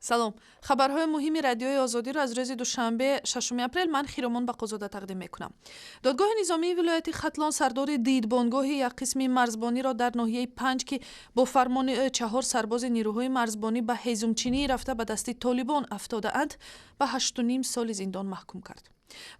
سلام. خبرهای مهم رادیوی آزادی را از روز دوشنبه 6 اپریل من خیرمان بقازاده تقدیم میکنم. دادگاه نظامی ولایت ختلان سردار دیدبانگاه یک قسم مرزبانی را در ناحیه 5 که با فرمان 4 سرباز نیروهای مرزبانی به هیزمچینی رفته به دست طالبان افتاده‌اند به 8.5 سال زندان محکوم کرد.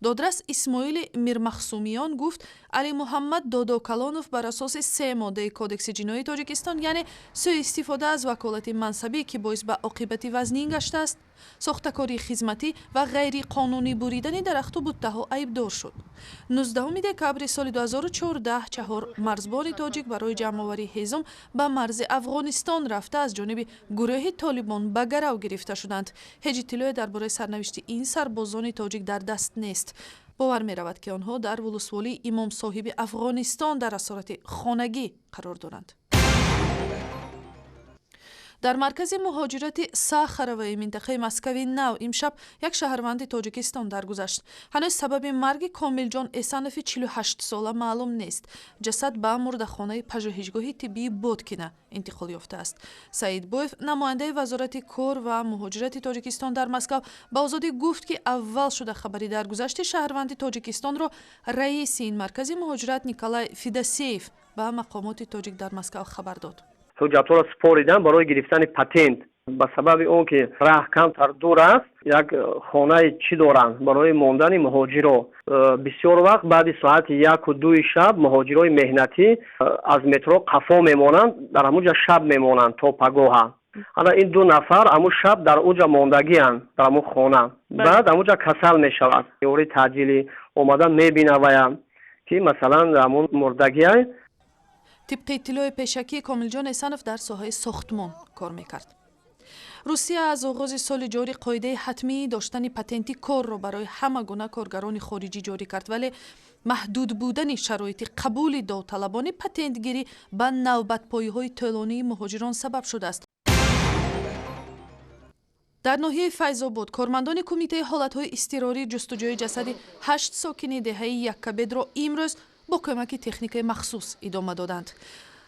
دادرس اسماعیل میرمخصومیان گفت علی محمد داداکلانوف بر اساس 3 ماده کودکس جنایی تاجیکستان یعنی سوء استفاده از وکالت منصبی که باعث به عاقبت وزنین گشته است، ساختکاری خدمتی و غیر قانونی بریدن درخت و بوته‌ها عیبدار شد. 19 دکبر سال 2014 4 مرزبان تاجیک برای جمع‌آوری هیزم به مرز افغانستان رفته از جانب گروه طالبان به گرو گرفته شدند. هیچ اطلاعی درباره سرنوشت این سربازان تاجیک در دست نیست. باور می رود که آنها در ولسوالی امام صاحب افغانستان در اسارت خانگی قرار دارند. در مرکز مهاجرت ساخروی منطقه مسکوی نو امشب یک شهروند تاجیکستان درگذشت. هنوز سبب مرگ کامل جان احسانوفی 48 ساله معلوم نیست. جسد به مردخانه پژوهشگاه طبی بودکنه انتقال یافته است. سعید بویف نماینده وزارت کار و مهاجرت تاجیکستان در مسکو به آزادی گفت که اول شده خبری درگذشت شهروند تاجیکستان را رئیس این مرکز مهاجرت نیکولای فیداسیف به مقامات تاجیک در مسکو خبر داد. حجت‌ها را سپاریدن برای گرفتن پاتنت به سبب اون که راه کمتر دور است یک خانه چی دارند برای ماندن مهاجرا. بسیار وقت بعد ساعت 1 و 2 شب مهاجرای مهنتی از مترو قفا میمانند، در همونجا شب میمانند تا پگاه. حالا این 2 نفر همون شب در اونجا ماندگی اند در همون خانه. بعد همونجا کسل میشود. یوری تعجیلی اومدن میبینه که مثلا در همون مردگی طبق اطلاع پیشکی کاملجان احسانوف در ساحه ساختمان کار میکرد. روسیه از آغاز سال جاری قاعده حتمی داشتن پتنتی کار را برای همه گونه کارگران خارجی جاری کرد، ولی محدود بودن شرایط قبول داوطلبان پتنت گیری به نوبت پایی‌های طولانی مهاجران سبب شده است. در ناحیه فیض‌آباد کارمندان کمیته حالت‌های اضطراری جستجوی جسد 8 ساکن دهه یکبد را امروز با کمک تکنیک مخصوص ادامه دادند.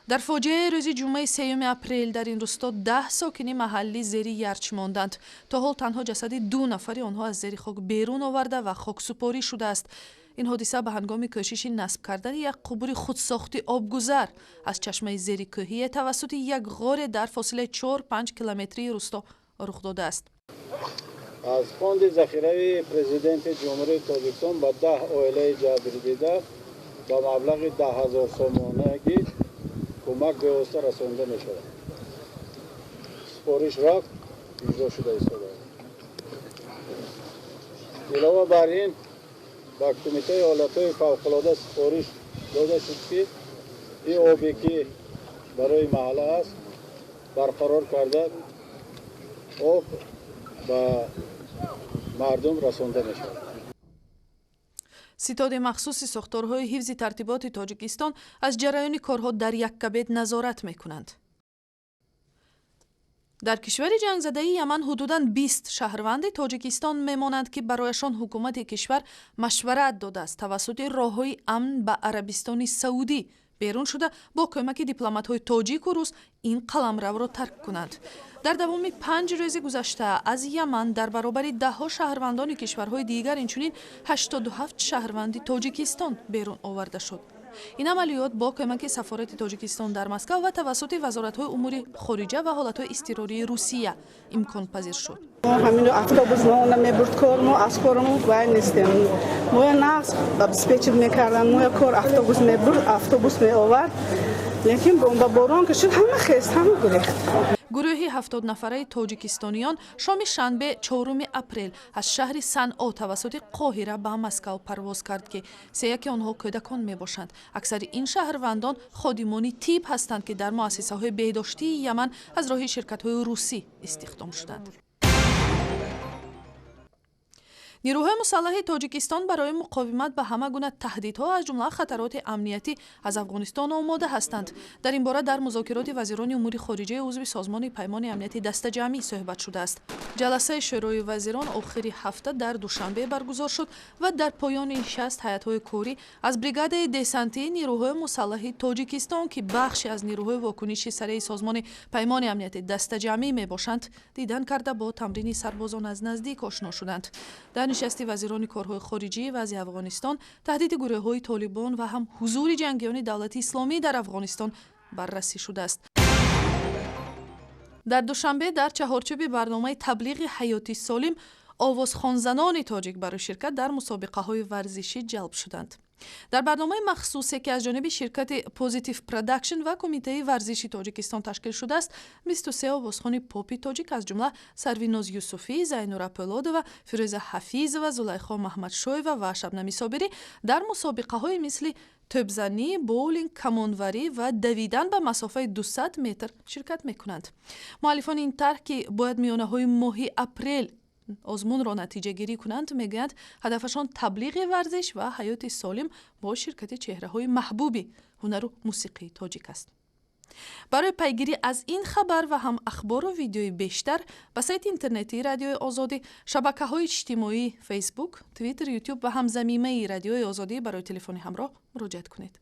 در فاجعه روز جمعه 3 اپریل در این روستا 10 ساکن محلی زیر یرچ ماندند. تا حال تنها جسد 2 نفر آنها از زیر خاک بیرون آورده و خاکسپاری شده است. این حادثه به هنگام کوشش نصب کردن یک قبور خودساخت آبگذر از چشمه زیر کوهی توسط یک غار در فاصله 4-5 کیلومتری روستا رخ داده است. از فوند ذخیره پرزیدنت جمهوری تاجیکستان به 10 عائله جبر دیده با مبلغ 10,000 سومانگی کمک به اوستا رسانده می شود. سپارش رفت اجرا شده ایستاده. علاوه بر این با کمیته حالتهای فوق‌العاده سپارش داده شد که این آبی که برای محله است برقرار کرده آب به مردم رسانده می شود. ستاد مخصوص ساختارهای حفظ ترتیبات تاجیکستان از جریان کارها در یکبد نظارت می‌کنند. در کشور جنگ زده یمن حدوداً 20 شهروند تاجیکستان میمانند که برایشان حکومت کشور مشورت داده است توسط راههای امن به عربستان سعودی بیرون شده با کمک دیپلمات‌های تاجیک و روس این قلمرو را ترک کنند. در دوام 5 روز گذشته از یمن در برابر 10 شهروندان کشورهای دیگر اینچنین 87 شهروند تاجیکستان بیرون آورده شد. این عملیات با کمک سفارت تاجیکستان در مسکو و توسط وزارت‌های امور خارجه و حالت‌های اضطراری روسیه امکان پذیر شد. همین اتوبوس ما نمیبرد کار ما از کارمون وای نیستیم. ما نقص ابسپیچ می‌کردن ما کار اتوبوس میبرد اتوبوس می آورد لیکن با باران که شد همه خست همه گریخت. گروهی 70 نفره تاجیکستانیان شام شنبه 4 اپریل از شهر صنعا توسط قاهره به مسکو پرواز کرد که 3 آنها کودکان می باشند. اکثر این شهروندان خادمان طب هستند که در مؤسسه‌های بهداشتی یمن از راه شرکت‌های روسی استخدام شدند. نیروهای مسلح تاجیکستان برای مقاومت به همه گونه تهدیدها از جمله خطرات امنیتی از افغانستان آماده هستند. در این باره در مذاکرات وزیران امور خارجه عضو سازمان پیمان امنیتی دست جمعی صحبت شده است. جلسه شورای وزیران آخر هفته در دوشنبه برگزار شد و در پایان نشست هیئت‌های کاری از بریگاد دسنتی نیروهای مسلح تاجیکستان که بخشی از نیروهای واکنشی سریع سازمان پیمان امنیتی دست جمعی میباشند دیدن کرده با تمرین سربازان از نزدیک آشنا شدند. در نشست وزیران کارهای خارجی وضع افغانستان، تهدید گروه‌های طالبان و هم حضور جنگیان دولت اسلامی در افغانستان بررسی شده است. در دوشنبه در چهارچوب برنامه تبلیغ حیاتی سالم آوازخوانزنان تاجیک برای شرکت در مسابقه‌های ورزشی جلب شدند. در برنامه مخصوصی که از جانب شرکت پوزیتیو پروداکشن و کمیته ورزشی تاجیکستان تشکیل شده است، 23 آوازخوان پاپی تاجیک از جمله سرویناز یوسفی، زینور اپولاد و فیروزه حفیظ و زلیخا محمدشویو و شبنمی صابری در مسابقه‌های مثل توپزنی، بولینگ، کمانوری و دویدن به مسافه 200 متر شرکت می‌کنند. مؤلفان این طرح که باید میانه‌های ماه اپریل آزمون را نتیجه گیری کنند میگویند هدفشان تبلیغ ورزش و حیات سالم با شرکت چهره‌های محبوبی هنر و موسیقی تاجیک است. برای پیگیری از این خبر و هم اخبار و ویدیوی بیشتر به سایت اینترنتی رادیوی آزادی، شبکه‌های اجتماعی فیسبوک، توییتر، یوتیوب و هم زمینه رادیوی آزادی برای تلفن همراه مراجعه کنید.